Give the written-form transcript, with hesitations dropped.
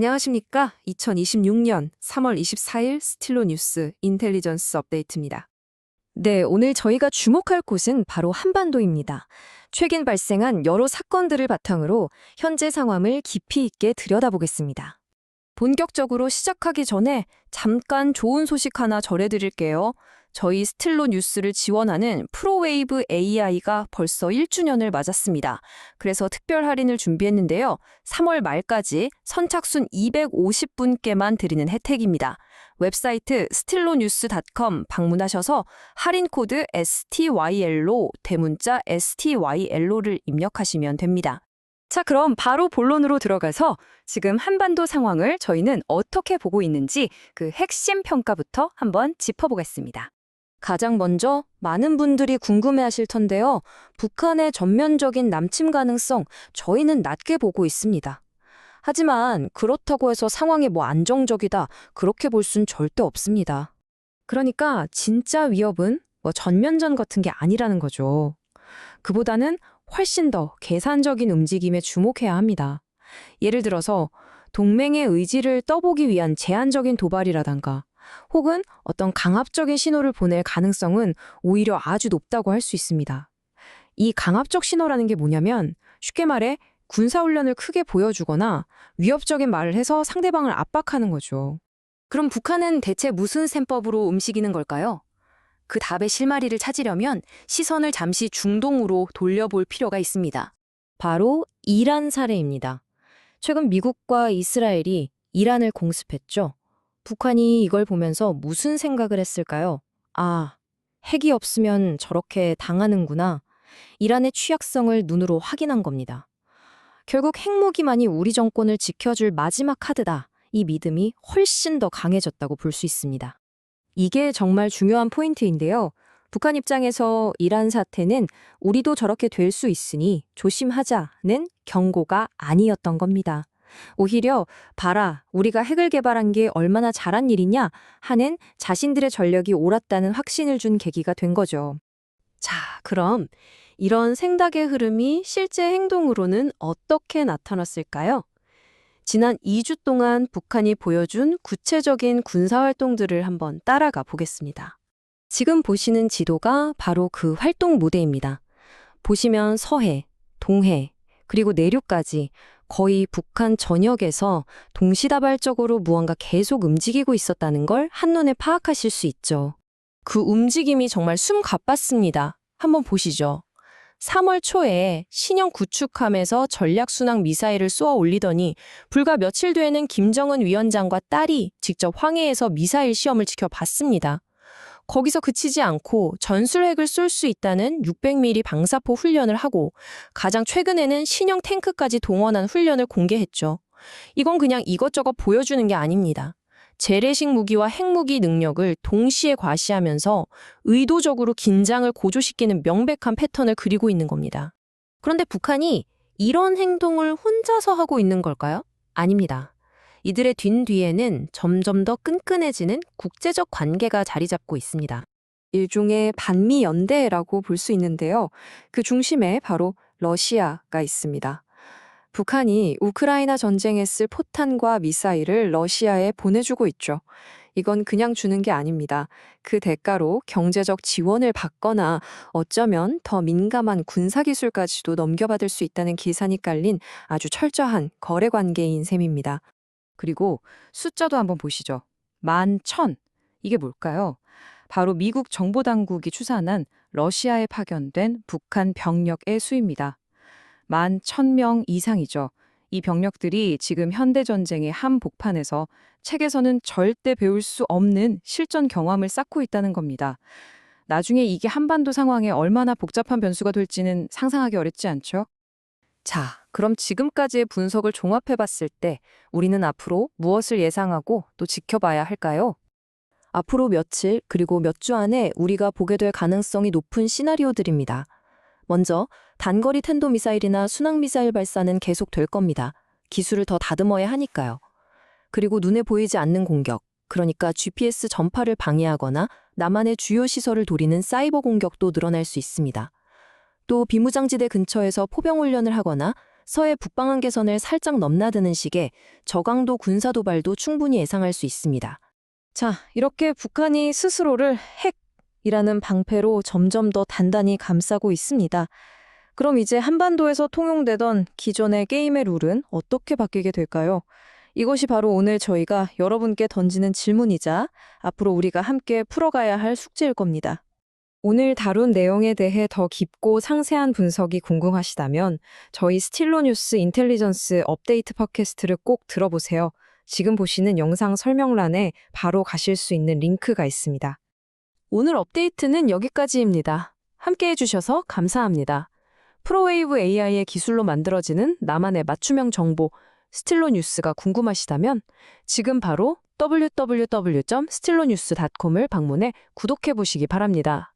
안녕하십니까? 2026년 3월 24일 스틸로 뉴스 인텔리전스 업데이트입니다. 네, 오늘 저희가 주목할 곳은 바로 한반도입니다. 최근 발생한 여러 사건들을 바탕으로 현재 상황을 깊이 있게 들여다보겠습니다. 본격적으로 시작하기 전에 잠깐 좋은 소식 하나 전해드릴게요. 저희 스틸로 뉴스를 지원하는 프로웨이브 AI가 벌써 1주년을 맞았습니다. 그래서 특별 할인을 준비했는데요. 3월 말까지 선착순 250분께만 드리는 혜택입니다. 웹사이트 stillonews.com 방문하셔서 할인 코드 STYL로 대문자 STYL로를 입력하시면 됩니다. 자, 그럼 바로 본론으로 들어가서 지금 한반도 상황을 저희는 어떻게 보고 있는지 그 핵심 평가부터 한번 짚어보겠습니다. 가장 먼저 많은 분들이 궁금해하실 텐데요. 북한의 전면적인 남침 가능성 저희는 낮게 보고 있습니다. 하지만 그렇다고 해서 상황이 안정적이다 그렇게 볼 순 절대 없습니다. 그러니까 진짜 위협은 전면전 같은 게 아니라는 거죠. 그보다는 훨씬 더 계산적인 움직임에 주목해야 합니다. 예를 들어서 동맹의 의지를 떠보기 위한 제한적인 도발이라던가 혹은 어떤 강압적인 신호를 보낼 가능성은 오히려 아주 높다고 할 수 있습니다. 이 강압적 신호라는 게 뭐냐면 쉽게 말해 군사훈련을 크게 보여주거나 위협적인 말을 해서 상대방을 압박하는 거죠. 그럼 북한은 대체 무슨 셈법으로 움직이는 걸까요? 그 답의 실마리를 찾으려면 시선을 잠시 중동으로 돌려볼 필요가 있습니다. 바로 이란 사례입니다. 최근 미국과 이스라엘이 이란을 공습했죠. 북한이 이걸 보면서 무슨 생각을 했을까요? 아, 핵이 없으면 저렇게 당하는구나. 이란의 취약성을 눈으로 확인한 겁니다. 결국 핵무기만이 우리 정권을 지켜줄 마지막 카드다. 이 믿음이 훨씬 더 강해졌다고 볼 수 있습니다. 이게 정말 중요한 포인트인데요. 북한 입장에서 이란 사태는 우리도 저렇게 될 수 있으니 조심하자는 경고가 아니었던 겁니다. 오히려 봐라, 우리가 핵을 개발한 게 얼마나 잘한 일이냐 하는 자신들의 전력이 옳았다는 확신을 준 계기가 된 거죠. 자, 그럼 이런 생각의 흐름이 실제 행동으로는 어떻게 나타났을까요? 지난 2주 동안 북한이 보여준 구체적인 군사활동들을 한번 따라가 보겠습니다. 지금 보시는 지도가 바로 그 활동 무대입니다. 보시면 서해, 동해, 그리고 내륙까지 거의 북한 전역에서 동시다발적으로 무언가 계속 움직이고 있었다는 걸 한눈에 파악하실 수 있죠. 그 움직임이 정말 숨가빴습니다. 한번 보시죠. 3월 초에 신형 구축함에서 전략순항 미사일을 쏘아 올리더니 불과 며칠 뒤에는 김정은 위원장과 딸이 직접 황해에서 미사일 시험을 지켜봤습니다. 거기서 그치지 않고 전술핵을 쏠 수 있다는 600mm 방사포 훈련을 하고 가장 최근에는 신형 탱크까지 동원한 훈련을 공개했죠. 이건 그냥 이것저것 보여주는 게 아닙니다. 재래식 무기와 핵무기 능력을 동시에 과시하면서 의도적으로 긴장을 고조시키는 명백한 패턴을 그리고 있는 겁니다. 그런데 북한이 이런 행동을 혼자서 하고 있는 걸까요? 아닙니다. 이들의 뒤에는 점점 더 끈끈해지는 국제적 관계가 자리 잡고 있습니다. 일종의 반미 연대라고 볼 수 있는데요. 그 중심에 바로 러시아가 있습니다. 북한이 우크라이나 전쟁에 쓸 포탄과 미사일을 러시아에 보내주고 있죠. 이건 그냥 주는 게 아닙니다. 그 대가로 경제적 지원을 받거나 어쩌면 더 민감한 군사기술까지도 넘겨받을 수 있다는 계산이 깔린 아주 철저한 거래 관계인 셈입니다. 그리고 숫자도 한번 보시죠. 11,000. 이게 뭘까요? 바로 미국 정보당국이 추산한 러시아에 파견된 북한 병력의 수입니다. 11,000명 이상이죠. 이 병력들이 지금 현대전쟁의 한복판에서 책에서는 절대 배울 수 없는 실전 경험을 쌓고 있다는 겁니다. 나중에 이게 한반도 상황에 얼마나 복잡한 변수가 될지는 상상하기 어렵지 않죠? 자, 그럼 지금까지의 분석을 종합해봤을 때 우리는 앞으로 무엇을 예상하고 또 지켜봐야 할까요? 앞으로 며칠 그리고 몇 주 안에 우리가 보게 될 가능성이 높은 시나리오들입니다. 먼저 단거리 탄도미사일이나 순항미사일 발사는 계속될 겁니다. 기술을 더 다듬어야 하니까요. 그리고 눈에 보이지 않는 공격, 그러니까 GPS 전파를 방해하거나 남한의 주요 시설을 노리는 사이버 공격도 늘어날 수 있습니다. 또 비무장지대 근처에서 포병훈련을 하거나 서해 북방 한계선을 살짝 넘나드는 식의 저강도 군사 도발도 충분히 예상할 수 있습니다. 자, 이렇게 북한이 스스로를 핵이라는 방패로 점점 더 단단히 감싸고 있습니다. 그럼 이제 한반도에서 통용되던 기존의 게임의 룰은 어떻게 바뀌게 될까요? 이것이 바로 오늘 저희가 여러분께 던지는 질문이자 앞으로 우리가 함께 풀어가야 할 숙제일 겁니다. 오늘 다룬 내용에 대해 더 깊고 상세한 분석이 궁금하시다면 저희 스틸러 뉴스 인텔리전스 업데이트 팟캐스트를 꼭 들어보세요. 지금 보시는 영상 설명란에 바로 가실 수 있는 링크가 있습니다. 오늘 업데이트는 여기까지입니다. 함께 해주셔서 감사합니다. 프로웨이브 AI의 기술로 만들어지는 나만의 맞춤형 정보 스틸러 뉴스가 궁금하시다면 지금 바로 www.stillonews.com을 방문해 구독해 보시기 바랍니다.